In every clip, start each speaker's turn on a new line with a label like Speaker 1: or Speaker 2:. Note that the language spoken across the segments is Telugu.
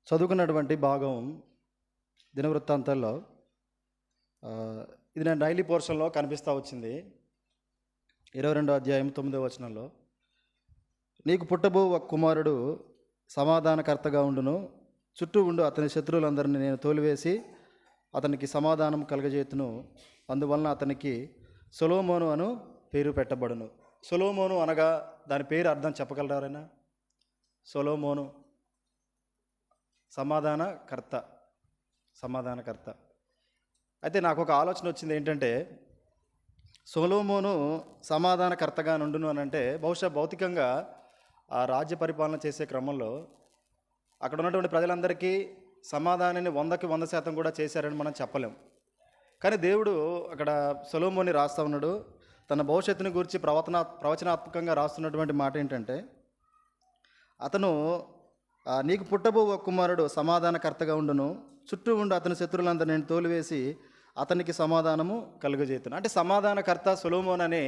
Speaker 1: చదువుకున్నటువంటి భాగం దినవృత్తాంతాల్లో ఇది నేను డైలీ పోర్షన్లో కనిపిస్తూ వచ్చింది. 22వ అధ్యాయం 9వ వచనంలో, నీకు పుట్టబో ఒక కుమారుడు సమాధానకర్తగా ఉండును, చుట్టూ ఉండు అతని శత్రువులందరినీ నేను తోలివేసి అతనికి సమాధానం కలగజేతును, అందువలన అతనికి సొలొమోను అను పేరు పెట్టబడును. సొలొమోను అనగా దాని పేరు అర్థం చెప్పగలరారైనా? సొలొమోను సమాధానకర్త. అయితే నాకు ఒక ఆలోచన వచ్చింది. ఏంటంటే, సొలొమోను సమాధానకర్తగా నుండును అని అంటే, బహుశా భౌతికంగా ఆ రాజ్య పరిపాలన చేసే క్రమంలో అక్కడ ఉన్నటువంటి ప్రజలందరికీ సమాధానాన్ని 100% కూడా చేశారని మనం చెప్పలేం. కానీ దేవుడు అక్కడ సొలొమోని రాస్తూ ఉన్నాడు. తన భవిష్యత్తుని గురించి ప్రవచనాత్మకంగా రాస్తున్నటువంటి మాట ఏంటంటే, అతను నీకు పుట్టబో ఒక కుమారుడు సమాధానకర్తగా ఉండును, చుట్టూ ఉండు అతని శత్రువులందరూ నేను తోలివేసి అతనికి సమాధానము కలుగజేతును. అంటే సమాధానకర్త సొలొమోన్ అని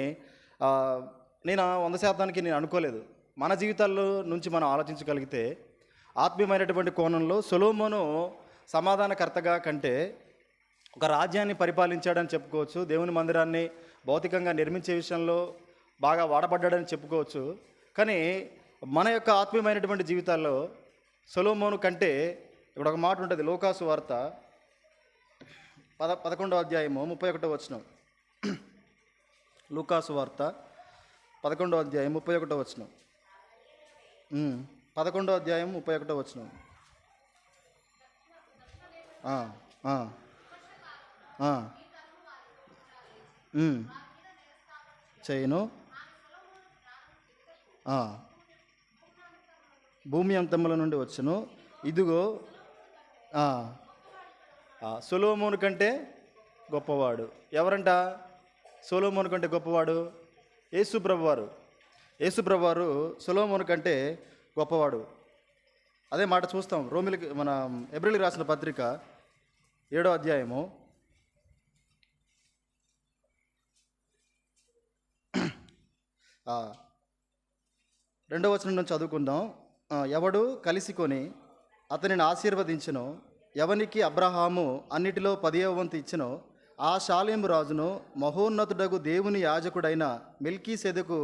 Speaker 1: నేను 100% నేను అనుకోలేదు. మన జీవితాల్లో నుంచి మనం ఆలోచించగలిగితే ఆత్మీయమైనటువంటి కోణంలో సొలొమోను సమాధానకర్తగా కంటే ఒక రాజ్యాన్ని పరిపాలించాడని చెప్పుకోవచ్చు. దేవుని మందిరాన్ని భౌతికంగా నిర్మించే విషయంలో బాగా వాడబడ్డాడని చెప్పుకోవచ్చు. కానీ మన యొక్క ఆత్మీయమైనటువంటి జీవితాల్లో సొలొమోను కంటే ఇక్కడ ఒక మాట ఉంటుంది. లూకాసు వార్త 11వ అధ్యాయము 31వ వచనం. లూకాసు వార్త 11వ అధ్యాయం 31వ వచనం. 11వ అధ్యాయం 31వ వచనం. చేయను, భూమి అంతముల నుండి వచ్చును, ఇదిగో సొలొమోను కంటే గొప్పవాడు. ఎవరంట సొలొమోను కంటే గొప్పవాడు? యేసుప్రభువారు సొలొమోను కంటే గొప్పవాడు. అదే మాట చూస్తాం మన ఎబ్రిల్కి రాసిన పత్రిక 7వ అధ్యాయము 2వ వచనం నుంచి చదువుకుందాం. ఎవడు కలిసికొని అతనిని ఆశీర్వదించును, ఎవనికి అబ్రహాము అన్నిటిలో 10వ వంతు ఇచ్చునో, ఆ షాలేము రాజును మహోన్నతుడగు దేవుని యాజకుడైన మెల్కీసెదెకు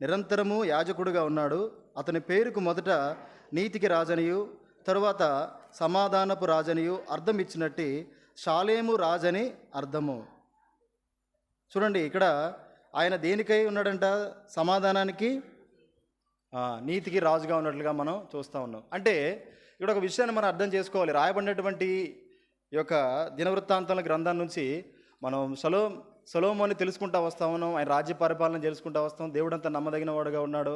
Speaker 1: నిరంతరము యాజకుడుగా ఉన్నాడు. అతని పేరుకు మొదట నీతికి రాజనియు తరువాత సమాధానపు రాజనియు అర్థం ఇచ్చినట్టు షాలేము రాజని అర్థము. చూడండి, ఇక్కడ ఆయన దేనికై ఉన్నాడంట? సమాధానానికి, నీతికి రాజుగా ఉన్నట్లుగా మనం చూస్తూ ఉన్నాం. అంటే ఇక్కడ ఒక విషయాన్ని మనం అర్థం చేసుకోవాలి. రాయబడినటువంటి ఈ యొక్క దినవృత్తాంతాల గ్రంథం నుంచి మనం సొలొమోని తెలుసుకుంటూ వస్తూ ఉన్నాం. ఆయన రాజ్య పరిపాలన తెలుసుకుంటూ వస్తాం. దేవుడు అంత నమ్మదగిన వాడుగా ఉన్నాడు.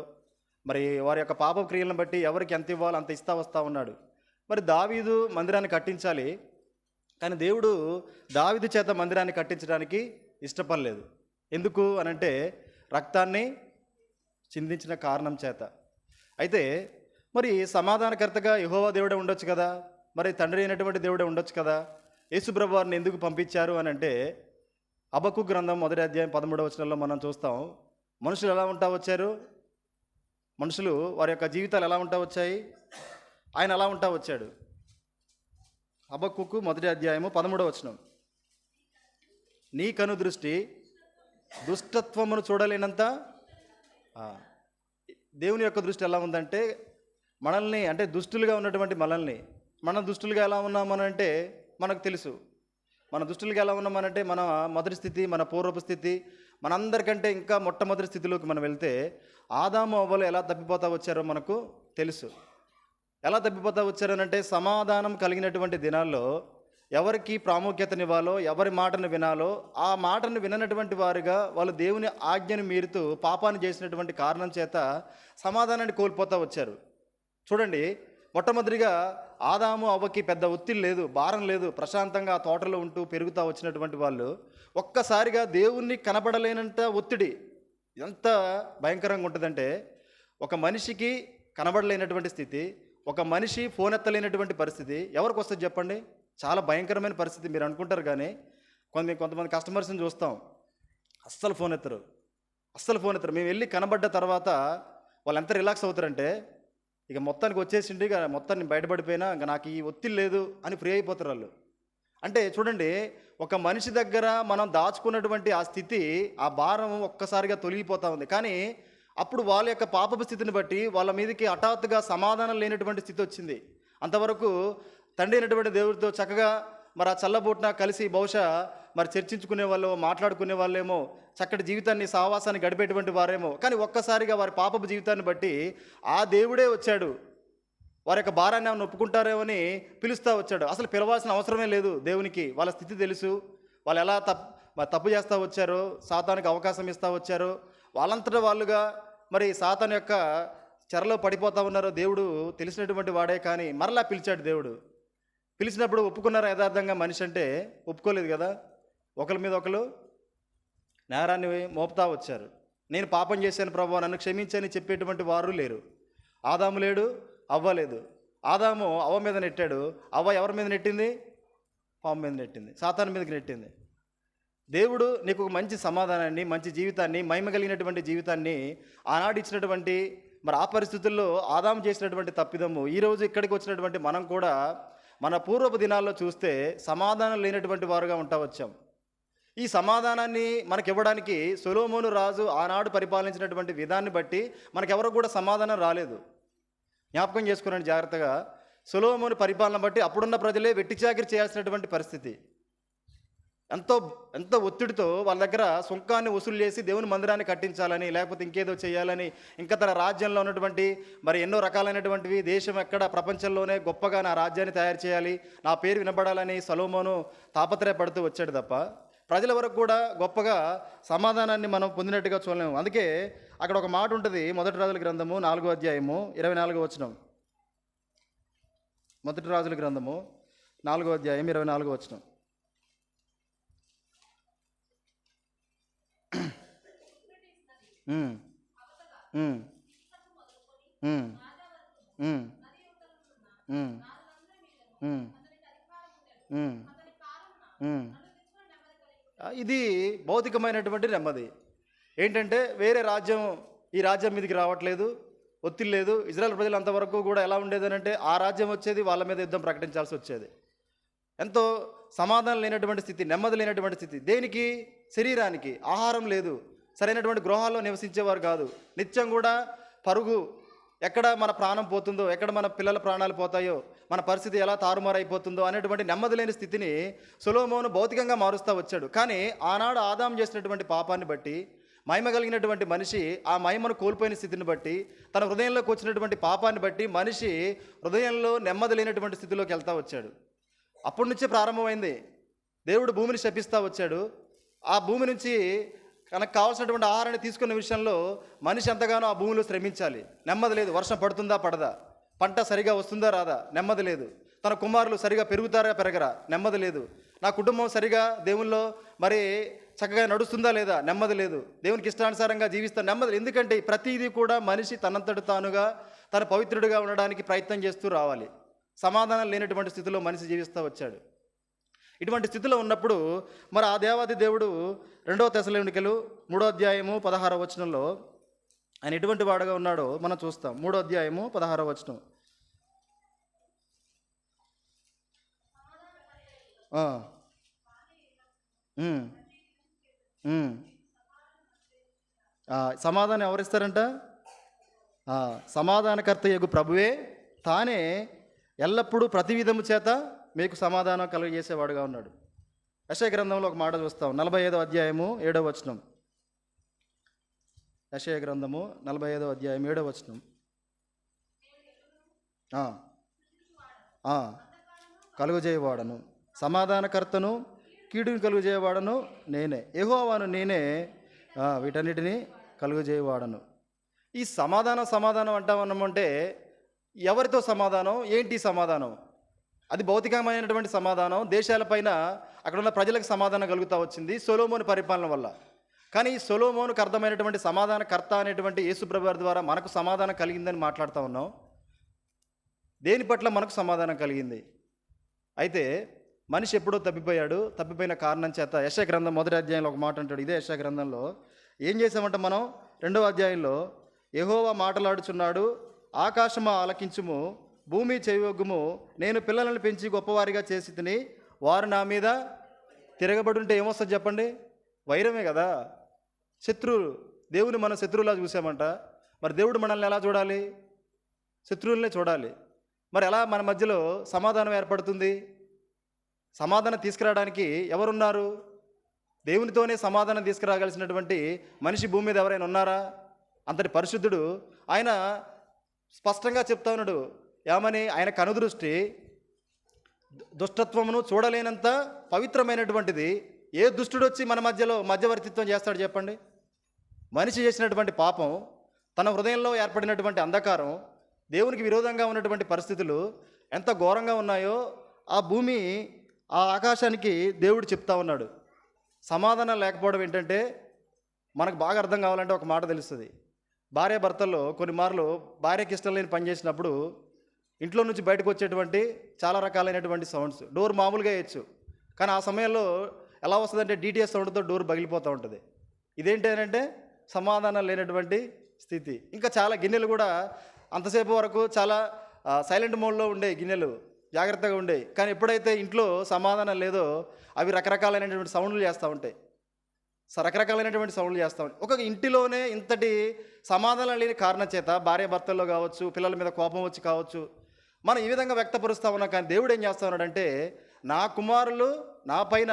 Speaker 1: మరి వారి యొక్క పాప క్రియలను బట్టి ఎవరికి ఎంత ఇవ్వాలో అంత ఇస్తా వస్తూ ఉన్నాడు. మరి దావీదు మందిరాన్ని కట్టించాలి, కానీ దేవుడు దావీదు చేత మందిరాన్ని కట్టించడానికి ఇష్టపడలేదు. ఎందుకు అనంటే, రక్తాన్ని చిందించిన కారణం చేత. అయితే మరి సమాధానకర్తగా యెహోవా దేవుడే ఉండొచ్చు కదా, మరి తండ్రి అయినటువంటి దేవుడే ఉండొచ్చు కదా. యేసుప్రభు వారిని ఎందుకు పంపించారు అని అంటే, హబక్కూకు గ్రంథం 1వ అధ్యాయం 13వ వచనంలో మనం చూస్తాం. మనుషులు ఎలా ఉంటా వచ్చారు? మనుషులు వారి యొక్క జీవితాలు ఎలా ఉంటా వచ్చాయి? ఆయన అలా ఉంటా వచ్చాడు. హబక్కూకు 1వ అధ్యాయము 13వ వచనం. నీ కను దృష్టి దుష్టత్వమును చూడలేనంత. దేవుని యొక్క దృష్టి ఎలా ఉందంటే, మనల్ని, అంటే దుష్టులుగా ఉన్నటువంటి మన దుష్టులుగా ఎలా ఉన్నామనంటే మనకు తెలుసు. మన దుష్టులుగా ఎలా ఉన్నామనంటే మన మొదటి స్థితి, మన పూర్వపు స్థితి, మనందరికంటే ఇంకా మొట్టమొదటి స్థితిలోకి మనం వెళ్తే ఆదాము అవ్వలు ఎలా తప్పిపోతా వచ్చారో మనకు తెలుసు. ఎలా తప్పిపోతా వచ్చారనంటే, సమాధానం కలిగినటువంటి దినాల్లో ఎవరికి ప్రాముఖ్యతనివ్వాలో, ఎవరి మాటను వినాలో ఆ మాటను విననటువంటి వారుగా వాళ్ళు దేవుని ఆజ్ఞను మీరుతూ పాపాన్ని చేసినటువంటి కారణం చేత సమాధానాన్ని కోల్పోతూ వచ్చారు. చూడండి, మొట్టమొదటిగా ఆదాము అవ్వకి పెద్ద ఒత్తిడి లేదు, భారం లేదు, ప్రశాంతంగా తోటలో ఉంటూ పెరుగుతూ వచ్చినటువంటి వాళ్ళు ఒక్కసారిగా దేవుణ్ణి కనబడలేనంత ఒత్తిడి. ఎంత భయంకరంగా ఉంటుందంటే, ఒక మనిషికి కనబడలేనటువంటి స్థితి, ఒక మనిషి ఫోన్ ఎత్తలేనటువంటి పరిస్థితి ఎవరికి వస్తుంది చెప్పండి? చాలా భయంకరమైన పరిస్థితి. మీరు అనుకుంటారు, కానీ కొంతమంది కస్టమర్స్ని చూస్తాం, అస్సలు ఫోన్ ఎత్తరు. మేము వెళ్ళి కనబడ్డ తర్వాత వాళ్ళు ఎంత రిలాక్స్ అవుతారంటే, ఇక మొత్తానికి వచ్చేసిండి, ఇక మొత్తాన్ని బయటపడిపోయినా ఇంకా నాకు ఈ ఒత్తిడి లేదు అని ఫ్రీ అయిపోతారు వాళ్ళు. అంటే చూడండి, ఒక మనిషి దగ్గర మనం దాచుకున్నటువంటి ఆ స్థితి, ఆ భారం ఒక్కసారిగా తొలగిపోతూ ఉంది. కానీ అప్పుడు వాళ్ళ యొక్క పాపపు స్థితిని బట్టి వాళ్ళ మీదకి హఠాత్తుగా సమాధానం లేనటువంటి స్థితి వచ్చింది. అంతవరకు తండ్రి అయినటువంటి దేవుడితో చక్కగా మరి ఆ చల్లబూట్న కలిసి బహుశా మరి చర్చించుకునే వాళ్ళు, మాట్లాడుకునే వాళ్ళేమో, చక్కటి జీవితాన్ని సహవాసాన్ని గడిపేటువంటి వారేమో. కానీ ఒక్కసారిగా వారి పాపపు జీవితాన్ని బట్టి ఆ దేవుడే వచ్చాడు, వారి యొక్క భారాన్ని ఏమైనా ఒప్పుకుంటారేమో అని పిలుస్తూ వచ్చాడు. అసలు పిలవాల్సిన అవసరమే లేదు దేవునికి. వాళ్ళ స్థితి తెలుసు, వాళ్ళు ఎలా తప్పు చేస్తూ వచ్చారో, సాతానికి అవకాశం ఇస్తూ వచ్చారో, వాళ్ళంతటా వాళ్ళుగా మరి సాతాను యొక్క చెరలో పడిపోతూ ఉన్నారో దేవుడు తెలిసినటువంటి వాడే. కానీ మరలా పిలిచాడు దేవుడు. పిలిచినప్పుడు ఒప్పుకున్నారా యథార్థంగా మనిషి అంటే? ఒప్పుకోలేదు కదా. ఒకరి మీద ఒకరు నేరాన్ని మోపుతా వచ్చారు. నేను పాపం చేశాను ప్రభువా, నన్ను క్షమించని చెప్పేటువంటి వారు లేరు. ఆదాము లేడు, అవ్వ లేదు. ఆదాము అవ్వ మీద నెట్టాడు, అవ్వ ఎవరి మీద నెట్టింది? పాము మీద నెట్టింది, సాతాను మీదకి నెట్టింది. దేవుడు నీకు ఒక మంచి సమాధానాన్ని, మంచి జీవితాన్ని, మహిమ కలిగినటువంటి జీవితాన్ని ఆనాడు ఇచ్చినటువంటి మరి ఆ పరిస్థితుల్లో ఆదాము చేసినటువంటి తప్పిదము ఈరోజు ఇక్కడికి వచ్చినటువంటి మనం కూడా మన పూర్వపు దినాల్లో చూస్తే సమాధానం లేనటువంటి వారుగా ఉంటా వచ్చాం. ఈ సమాధానాన్ని మనకివ్వడానికి సొలొమోను రాజు ఆనాడు పరిపాలించినటువంటి విధాన్ని బట్టి మనకెవరు కూడా సమాధానం రాలేదు. జ్ఞాపకం చేసుకున్నాను జాగ్రత్తగా. సొలొమోను పరిపాలన బట్టి అప్పుడున్న ప్రజలే వెట్టిచాకిరి చేయాల్సినటువంటి పరిస్థితి. ఎంతో ఒత్తిడితో వాళ్ళ దగ్గర సుంకాన్ని వసూలు చేసి దేవుని మందిరాన్ని కట్టించాలని, లేకపోతే ఇంకేదో చేయాలని, ఇంకా తన రాజ్యంలో ఉన్నటువంటి మరి ఎన్నో రకాలైనటువంటివి, దేశం ఎక్కడ ప్రపంచంలోనే గొప్పగా నా రాజ్యాన్ని తయారు చేయాలి, నా పేరు వినబడాలని సొలొమోను తాపత్రయపడుతూ వచ్చాడు తప్ప ప్రజల వరకు కూడా గొప్పగా సమాధానాన్ని మనం పొందినట్టుగా చూడలేము. అందుకే అక్కడ ఒక మాట ఉంటుంది, మొదటి రాజుల గ్రంథము 4వ అధ్యాయము 24వ వచనం. మొదటి రాజుల గ్రంథము 4వ అధ్యాయం 24వ వచనం. ఇది భౌతికమైనటువంటి నెమ్మది. ఏంటంటే వేరే రాజ్యం ఈ రాజ్యం మీదకి రావట్లేదు, ఒత్తిడి లేదు. ఇజ్రాయెల్ ప్రజలు అంతవరకు కూడా ఎలా ఉండేది అంటే ఆ రాజ్యం వచ్చేది, వాళ్ళ మీద యుద్ధం ప్రకటించాల్సి వచ్చేది. ఎంతో సమాధానం లేనటువంటి స్థితి, నెమ్మది లేనటువంటి స్థితి. దేనికి? శరీరానికి. ఆహారం లేదు, సరైనటువంటి గృహాల్లో నివసించేవారు కాదు. నిత్యం కూడా పరుగు, ఎక్కడ మన ప్రాణం పోతుందో, ఎక్కడ మన పిల్లల ప్రాణాలు పోతాయో, మన పరిస్థితి ఎలా తారుమారైపోతుందో అనేటువంటి నెమ్మది లేని స్థితిని సొలొమోను భౌతికంగా మారుస్తూ వచ్చాడు. కానీ ఆనాడు ఆదాము చేసినటువంటి పాపాన్ని బట్టి మహిమ కలిగినటువంటి మనిషి ఆ మహిమను కోల్పోయిన స్థితిని బట్టి, తన హృదయంలోకి వచ్చినటువంటి పాపాన్ని బట్టి మనిషి హృదయంలో నెమ్మది లేనటువంటి స్థితిలోకి వెళ్తూ వచ్చాడు. అప్పటి నుంచే ప్రారంభమైంది. దేవుడు భూమిని శపిస్తూ వచ్చాడు. ఆ భూమి నుంచి తనకు కావాల్సినటువంటి ఆహారాన్ని తీసుకున్న విషయంలో మనిషి ఎంతగానో ఆ భూమిలో శ్రమించాలి. నెమ్మది లేదు. వర్షం పడుతుందా పడదా, పంట సరిగా వస్తుందా రాదా, నెమ్మది లేదు. తన కుమారులు సరిగా పెరుగుతారా పెరగరా, నెమ్మది లేదు. నా కుటుంబం సరిగా దేవుల్లో మరి చక్కగా నడుస్తుందా లేదా, నెమ్మది లేదు. దేవునికి ఇష్టానుసారంగా జీవిస్తా, నెమ్మది. ఎందుకంటే ప్రతిదీ కూడా మనిషి తనంతటి తానుగా తన పవిత్రుడిగా ఉండడానికి ప్రయత్నం చేస్తూ రావాలి. సమాధానం లేనటువంటి స్థితిలో మనిషి జీవిస్తూ వచ్చాడు. ఇటువంటి స్థితిలో ఉన్నప్పుడు మరి ఆ దేవాది దేవుడు 2వ తెస్సలోనికలు 3వ అధ్యాయము 16వ వచనంలో ఆయన ఎటువంటి వాడుగా ఉన్నాడో మనం చూస్తాం. 3వ అధ్యాయము 16వ వచనం. సమాధానం ఎవరిస్తారంట? సమాధానకర్త యగు ప్రభువే తానే ఎల్లప్పుడూ ప్రతి విధము చేత మీకు సమాధానం కలుగజేసేవాడుగా ఉన్నాడు. యెషయా గ్రంథంలో ఒక మాట చూస్తాం, 45వ అధ్యాయము 7వ వచనం. యెషయా గ్రంథము 45వ అధ్యాయం 7వ వచనం. కలుగజేయవాడను, సమాధానకర్తను, కీడుని కలుగజేయవాడను నేనే, యెహోవాను నేనే, వీటన్నిటినీ కలుగజేయవాడను. ఈ సమాధానం అంటామన్నమంటే ఎవరితో సమాధానం? ఏంటి సమాధానం? అది భౌతికమైనటువంటి సమాధానం. దేశాలపైన అక్కడ ఉన్న ప్రజలకు సమాధానం కలుగుతూ వచ్చింది సొలొమోను పరిపాలన వల్ల. కానీ సొలొమోనుకు అర్థమైనటువంటి సమాధానకర్త అనేటువంటి యేసుప్రభు వారి ద్వారా మనకు సమాధానం కలిగిందని మాట్లాడుతూ ఉన్నాం. దేని పట్ల మనకు సమాధానం కలిగింది? అయితే మనిషి ఎప్పుడో తప్పిపోయాడు. తప్పిపోయిన కారణం చేత యెషయా గ్రంథం 1వ అధ్యాయంలో ఒక మాట అంటాడు. ఇదే యెషయా గ్రంథంలో ఏం చేసామంటే మనం 2వ అధ్యాయంలో యెహోవా మాట్లాడుచున్నాడు, ఆకాశమా ఆలకించుము, భూమి చెవియొగ్గుము. నేను పిల్లలను పెంచి గొప్పవారిగా చేసి తిని వారు నా మీద తిరగబడి ఉంటే ఏమొస్తుంది చెప్పండి? వైరమే కదా. శత్రువులు, దేవుని మనం శత్రువులా చూసామంట. మరి దేవుడు మనల్ని ఎలా చూడాలి? శత్రువులనే చూడాలి. మరి ఎలా మన మధ్యలో సమాధానం ఏర్పడుతుంది? సమాధానం తీసుకురావడానికి ఎవరున్నారు? దేవునితోనే సమాధానం తీసుకురాగలిసినటువంటి మనిషి భూమి మీద ఎవరైనా ఉన్నారా? అంతటి పరిశుద్ధుడు. ఆయన స్పష్టంగా చెప్తా ఉన్నాడు ఏమని? ఆయన కనుదృష్టి దుష్టత్వమును చూడలేనంత పవిత్రమైనటువంటిది. ఏ దుష్టుడు వచ్చి మన మధ్యలో మధ్యవర్తిత్వం చేస్తాడు చెప్పండి? మనిషి చేసినటువంటి పాపం, తన హృదయంలో ఏర్పడినటువంటి అంధకారం, దేవునికి విరోధంగా ఉన్నటువంటి పరిస్థితులు ఎంత ఘోరంగా ఉన్నాయో ఆ భూమి, ఆ ఆకాశానికి దేవుడు చెప్తా ఉన్నాడు. సమాధానం లేకపోవడం ఏంటంటే, మనకు బాగా అర్థం కావాలంటే ఒక మాట తెలుస్తుంది. భార్య భర్తల్లో కొన్ని మార్లు భార్యకి ఇష్టం లేని పని చేసినప్పుడు ఇంట్లో నుంచి బయటకు వచ్చేటువంటి చాలా రకాలైనటువంటి సౌండ్స్. డోర్ మామూలుగా వేయచ్చు, కానీ ఆ సమయంలో ఎలా వస్తుందంటే డిటిఎస్ సౌండ్తో డోర్ పగిలిపోతూ ఉంటుంది. ఇదేంటి అంటే సమాధానం లేనటువంటి స్థితి. ఇంకా చాలా గిన్నెలు కూడా అంతసేపు వరకు చాలా సైలెంట్ మోడ్లో ఉండే గిన్నెలు, జాగ్రత్తగా ఉండేవి. కానీ ఎప్పుడైతే ఇంట్లో సమాధానం లేదో అవి రకరకాలైనటువంటి సౌండ్లు చేస్తూ ఉంటాయి. రకరకాలైనటువంటి సౌండ్లు చేస్తూ ఉంటాయి. ఒక ఇంటిలోనే ఇంతటి సమాధానం లేని కారణం చేత భార్య భర్తల్లో కావచ్చు, పిల్లల మీద కోపం వచ్చి కావచ్చు, మనం ఈ విధంగా వ్యక్తపరుస్తూ ఉన్నాం. కానీ దేవుడు ఏం చేస్తూ ఉన్నాడంటే, నా కుమారులు నా పైన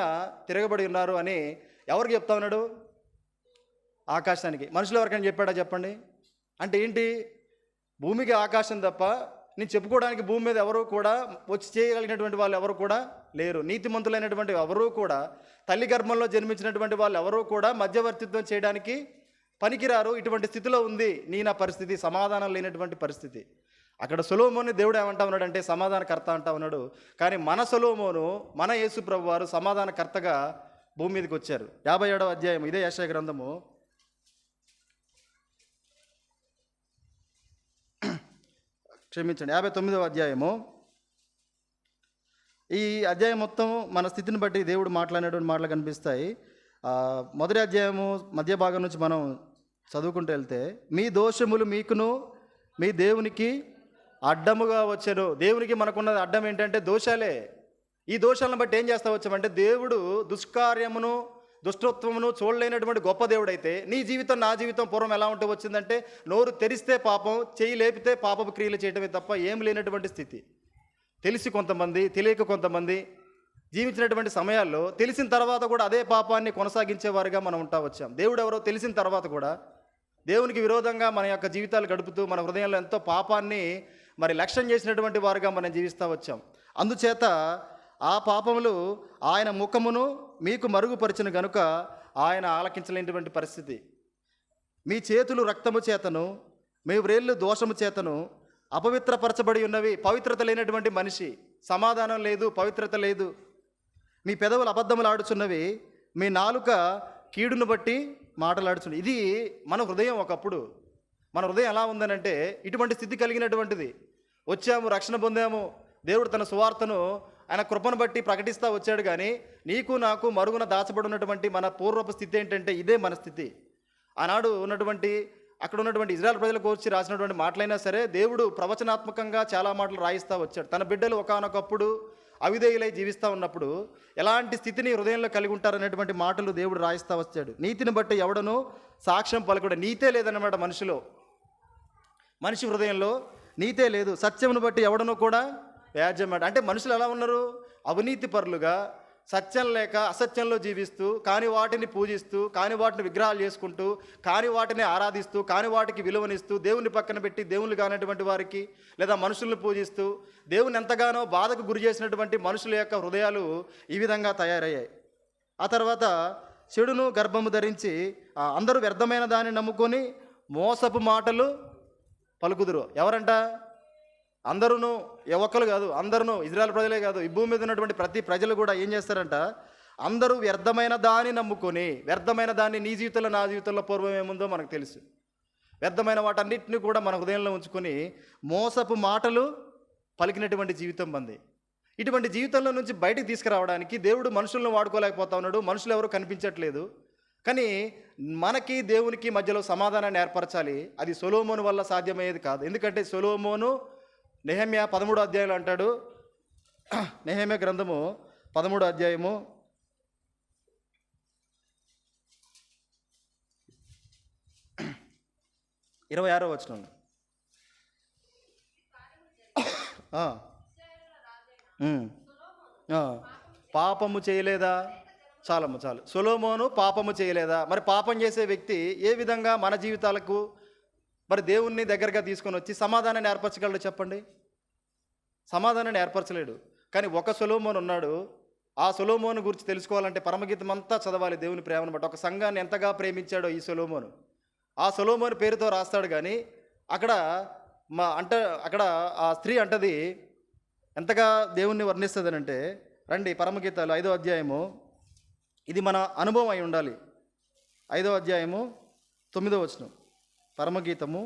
Speaker 1: తిరగబడి ఉన్నారు అని ఎవరికి చెప్తా ఉన్నాడు? ఆకాశానికి. మనుషులు ఎవరికైనా చెప్పాడా చెప్పండి? అంటే ఏంటి? భూమికి ఆకాశం తప్ప నేను చెప్పుకోవడానికి భూమి మీద ఎవరు కూడా వచ్చి చేయగలిగినటువంటి వాళ్ళు ఎవరు కూడా లేరు. నీతిమంతులైనటువంటి ఎవరూ కూడా, తల్లి గర్భంలో జన్మించినటువంటి వాళ్ళు ఎవరూ కూడా మధ్యవర్తిత్వం చేయడానికి పనికిరారు. ఇటువంటి స్థితిలో ఉంది నా పరిస్థితి, సమాధానం లేనటువంటి పరిస్థితి. అక్కడ సొలొమోను దేవుడు ఏమంటా ఉన్నాడంటే సమాధానకర్త అంటా ఉన్నాడు. కానీ మన సొలొమోను, మన యేసు ప్రభు వారు సమాధానకర్తగా భూమి మీదకి వచ్చారు. 57వ అధ్యాయం, ఇదే యెషయా గ్రంథము, క్షమించండి, 59వ అధ్యాయము. ఈ అధ్యాయం మొత్తం మన స్థితిని బట్టి దేవుడు మాట్లాడినటువంటి మాటలు కనిపిస్తాయి. మొదటి అధ్యాయము మధ్య భాగం నుంచి మనం చదువుకుంటూ వెళ్తే, మీ దోషములు మీకును మీ దేవునికి అడ్డముగా వచ్చాను. దేవునికి మనకున్నది అడ్డం ఏంటంటే దోషాలే. ఈ దోషాలను బట్టి ఏం చేస్తా వచ్చామంటే, దేవుడు దుష్కార్యమును దుష్టత్వమును చూడలేనటువంటి గొప్ప దేవుడైతే నీ జీవితం నా జీవితం పూర్వం ఎలా ఉంటే వచ్చిందంటే, నోరు తెరిస్తే పాపం, చేయి లేపితే పాపపు క్రియలు చేయటమే తప్ప ఏం లేనటువంటి స్థితి. తెలిసి కొంతమంది, తెలియక కొంతమంది జీవించినటువంటి సమయాల్లో తెలిసిన తర్వాత కూడా అదే పాపాన్ని కొనసాగించేవారుగా మనం ఉంటా వచ్చాం. దేవుడు ఎవరో తెలిసిన తర్వాత కూడా దేవునికి విరోధంగా మన యొక్క జీవితాలు గడుపుతూ మన హృదయంలో ఎంతో పాపాన్ని లక్ష్యం చేసినటువంటి వారుగా మనం జీవిస్తూ వచ్చాం. అందుచేత ఆ పాపములు ఆయన ముఖమును మీకు మరుగుపరిచిన గనుక ఆయన ఆలకించలేనటువంటి పరిస్థితి. మీ చేతులు రక్తము చేతను, మీ వ్రేళ్ళు దోషము చేతను అపవిత్రపరచబడి ఉన్నవి. పవిత్రత లేనటువంటి మనిషి, సమాధానం లేదు, పవిత్రత లేదు. మీ పెదవులు అబద్ధములు ఆడుచున్నవి, మీ నాలుక కీడును బట్టి మాటలాడుచున్నవి. ఇది మన హృదయం. ఒకప్పుడు మన హృదయం ఎలా ఉందనంటే ఇటువంటి స్థితి కలిగినటువంటిది. వచ్చాము, రక్షణ పొందాము, దేవుడు తన సువార్తను ఆయన కృపను బట్టి ప్రకటిస్తూ వచ్చాడు. కానీ నీకు నాకు మరుగున దాచబడి ఉన్నటువంటి మన పూర్వపు స్థితి ఏంటంటే ఇదే మన స్థితి. ఆనాడు ఉన్నటువంటి అక్కడ ఉన్నటువంటి ఇజ్రాయెల్ ప్రజలకు వచ్చి రాసినటువంటి మాటలైనా సరే దేవుడు ప్రవచనాత్మకంగా చాలా మాటలు రాయిస్తూ వచ్చాడు. తన బిడ్డలు ఒకానొకప్పుడు అవిధేయులై జీవిస్తూ ఉన్నప్పుడు ఎలాంటి స్థితిని హృదయంలో కలిగి ఉంటారనేటువంటి మాటలు దేవుడు రాయిస్తూ వచ్చాడు. నీతిని బట్టి ఎవడను సాక్ష్యం పలకడు. నీతే లేదన్నమాట మనిషిలో, మనిషి హృదయంలో నీతే లేదు. సత్యమును బట్టి ఎవడను కూడా వ్యాజ్యం అంటే మనుషులు ఎలా ఉన్నారు? అవినీతి పరులుగా, సత్యం లేక అసత్యంలో జీవిస్తూ, కాని వాటిని పూజిస్తూ, కాని వాటిని విగ్రహాలు చేసుకుంటూ, కాని వాటిని ఆరాధిస్తూ, కాని వాటికి విలువనిస్తూ, దేవుని పక్కన పెట్టి దేవుళ్ళు కానటువంటి వారికి లేదా మనుషులను పూజిస్తూ దేవుని ఎంతగానో బాధకు గురి చేసినటువంటి మనుషుల యొక్క హృదయాలు ఈ విధంగా తయారయ్యాయి. ఆ తర్వాత చెడును గర్భము ధరించి అందరూ వ్యర్థమైన దాన్ని నమ్ముకొని మోసపు మాటలు పలుకుదురు. ఎవరంట? అందరూ, ఒక్కరు కాదు, అందరూ, ఇజ్రాయెల్ ప్రజలే కాదు, ఈ భూమి మీద ఉన్నటువంటి ప్రతి ప్రజలు కూడా ఏం చేస్తారంట? అందరూ వ్యర్థమైన దాన్ని నమ్ముకొని, వ్యర్థమైన దాన్ని నీ జీవితంలో నా జీవితంలో పూర్వం ఏముందో మనకు తెలుసు. వ్యర్థమైన వాటన్నిటిని కూడా మన హృదయంలో ఉంచుకొని మోసపు మాటలు పలికినటువంటి జీవితం మంది. ఇటువంటి జీవితంలో నుంచి బయటికి తీసుకురావడానికి దేవుడు మనుషులను వాడుకోలేకపోతా ఉన్నాడు. మనుషులు ఎవరు కనిపించట్లేదు. కానీ మనకి దేవునికి మధ్యలో సమాధానాన్ని ఏర్పరచాలి. అది సొలొమోను వల్ల సాధ్యమయ్యేది కాదు. ఎందుకంటే సొలొమోను నెహెమ్యా 13 అధ్యాయంలో అంటాడు, నెహెమ్యా గ్రంథము 13 అధ్యాయము 26వ వచనం. పాపము చేయలేదా? చాలు. సొలొమోను పాపము చేయలేదా? మరి పాపం చేసే వ్యక్తి ఏ విధంగా మన జీవితాలకు మరి దేవుణ్ణి దగ్గరగా తీసుకొని వచ్చి సమాధానాన్ని ఏర్పరచగలడు చెప్పండి? సమాధానాన్ని ఏర్పరచలేడు. కానీ ఒక సొలొమోను ఉన్నాడు. ఆ సొలొమోను గురించి తెలుసుకోవాలంటే పరమగీతం అంతా చదవాలి. దేవుని ప్రేమను బట్టి ఒక సంఘాన్ని ఎంతగా ప్రేమించాడో ఈ సొలొమోను. ఆ సొలొమోను పేరుతో రాస్తాడు. కానీ అక్కడ అక్కడ ఆ స్త్రీ అంటది ఎంతగా దేవుణ్ణి వర్ణిస్తుంది అంటే, రండి పరమగీతాలు 5వ అధ్యాయము, ఇది మన అనుభవం అయి ఉండాలి. 5వ అధ్యాయము 9వ వచనం. పరమగీతము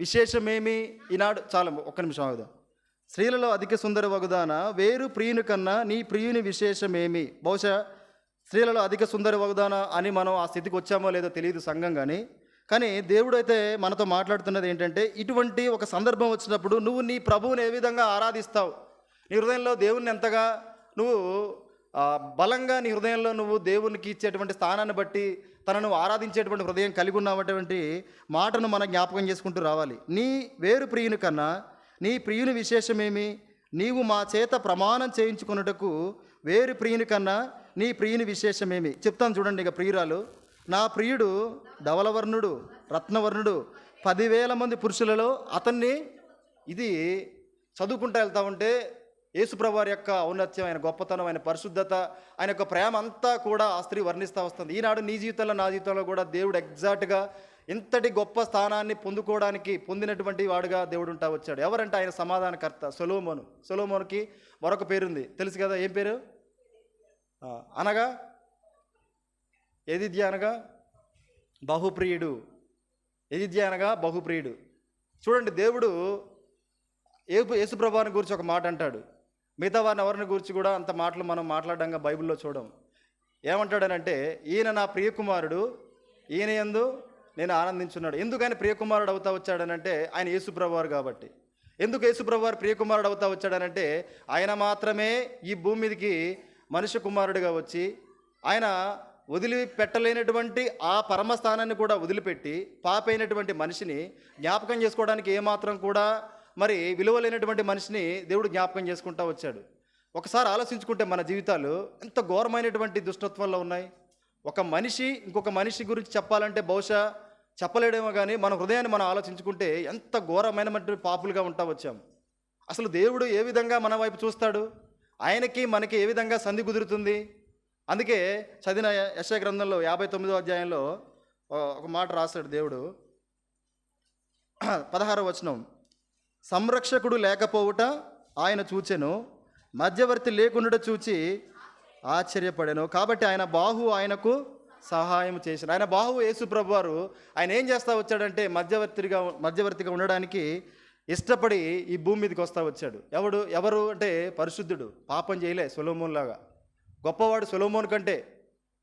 Speaker 1: విశేషమేమి ఈనాడు? చాలా ఒక్క నిమిషం ఆగుదాం. స్త్రీలలో అధిక సుందర వగుదాన వేరు ప్రియుని కన్నా నీ ప్రియుని విశేషమేమి. బహుశా స్త్రీలలో అధిక సుందర వగుదాన అని మనం ఆ స్థితికి వచ్చామో లేదో తెలియదు సంఘం. కానీ దేవుడు అయితే మనతో మాట్లాడుతున్నది ఏంటంటే, ఇటువంటి ఒక సందర్భం వచ్చినప్పుడు నువ్వు నీ ప్రభువుని ఏ విధంగా ఆరాధిస్తావు, నీ హృదయంలో దేవుణ్ణి ఎంతగా నువ్వు బలంగా నీ హృదయంలో నువ్వు దేవునికి ఇచ్చేటువంటి స్థానాన్ని బట్టి తనను ఆరాధించేటువంటి హృదయం కలిగి ఉన్నటువంటి మాటను మనం జ్ఞాపకం చేసుకుంటూ రావాలి. నీ వేరు ప్రియుని కన్నా నీ ప్రియుని విశేషమేమి? నీవు మా చేత ప్రమాణం చేయించుకున్నటకు వేరు ప్రియుని కన్నా నీ ప్రియుని విశేషమేమి? చెప్తాను చూడండి. ఇక ప్రియురాలు, నా ప్రియుడు ధవలవర్ణుడు, రత్నవర్ణుడు, 10,000 మంది పురుషులలో అతన్ని. ఇది చదువుకుంటూ వెళ్తా ఉంటే యేసుప్రభు వారి యొక్క ఔన్నత్యం, ఆయన గొప్పతనం, ఆయన పరిశుద్ధత, ఆయన యొక్క ప్రేమ అంతా కూడా ఆ స్త్రీ వర్ణిస్తూ వస్తుంది. ఈనాడు నీ జీవితంలో నా జీవితంలో కూడా దేవుడు ఎగ్జాక్ట్గా ఇంతటి గొప్ప స్థానాన్ని పొందినటువంటి వాడుగా దేవుడు ఉంటా వచ్చాడు. ఎవరంటే ఆయన సమాధానకర్త సొలొమోను. సొలొమోనుకి మరొక పేరుంది, తెలుసు కదా? ఏం పేరు? అనగా ఎదిద్య అనగా బహుప్రియుడు. ఎదిద్య అనగా బహుప్రియుడు. చూడండి, దేవుడు యేసుప్రభుని గురించి ఒక మాట అంటాడు. మిగతా వారిని ఎవరిని గురించి కూడా అంత మాటలు మనం మాట్లాడంగా బైబిల్లో చూడం. ఏమంటాడనంటే, ఈయన నా ప్రియకుమారుడు, ఈయన యందు నేను ఆనందించున్నాడు. ఎందుకు ఆయన ప్రియకుమారుడు అవుతా వచ్చాడనంటే, ఆయన యేసుప్రభు వారు కాబట్టి. ఎందుకు యేసుప్రభు వారు ప్రియకుమారుడు అవుతా వచ్చాడనంటే, ఆయన మాత్రమే ఈ భూమి మీదకి మనుష్య కుమారుడిగా వచ్చి ఆయన వదిలిపెట్టలేనటువంటి ఆ పరమస్థానాన్ని కూడా వదిలిపెట్టి పాపైనటువంటి మనిషిని జ్ఞాపకం చేసుకోవడానికి ఏమాత్రం కూడా మరి విలువలేనటువంటి మనిషిని దేవుడు జ్ఞాపకం చేసుకుంటూ వచ్చాడు. ఒకసారి ఆలోచించుకుంటే మన జీవితాలు ఎంత ఘోరమైనటువంటి దుష్టత్వంలో ఉన్నాయి. ఒక మనిషి ఇంకొక మనిషి గురించి చెప్పాలంటే బహుశా చెప్పలేడేమో, కానీ మన హృదయాన్ని మనం ఆలోచించుకుంటే ఎంత ఘోరమైనటువంటి పాపులుగా ఉంటా వచ్చాం. అసలు దేవుడు ఏ విధంగా మన వైపు చూస్తాడు? ఆయనకి మనకి ఏ విధంగా సంధి కుదురుతుంది? అందుకే చదివిన యెషయా గ్రంథంలో 59వ అధ్యాయంలో ఒక మాట రాశాడు దేవుడు. 16వ వచనం, సంరక్షకుడు లేకపోవుట ఆయన చూచెను, మధ్యవర్తి లేకుండా చూచి ఆశ్చర్యపడాను. కాబట్టి ఆయన బాహు ఆయనకు సహాయం చేశాడు. ఆయన బాహు యేసుప్రభు వారు. ఆయన ఏం చేస్తూ వచ్చాడంటే మధ్యవర్తిగా ఉండడానికి ఇష్టపడి ఈ భూమి మీదకి వస్తూ వచ్చాడు. ఎవరు అంటే పరిశుద్ధుడు, పాపం చేయలే. సొలొమోనులాగా గొప్పవాడు సొలొమోను కంటే.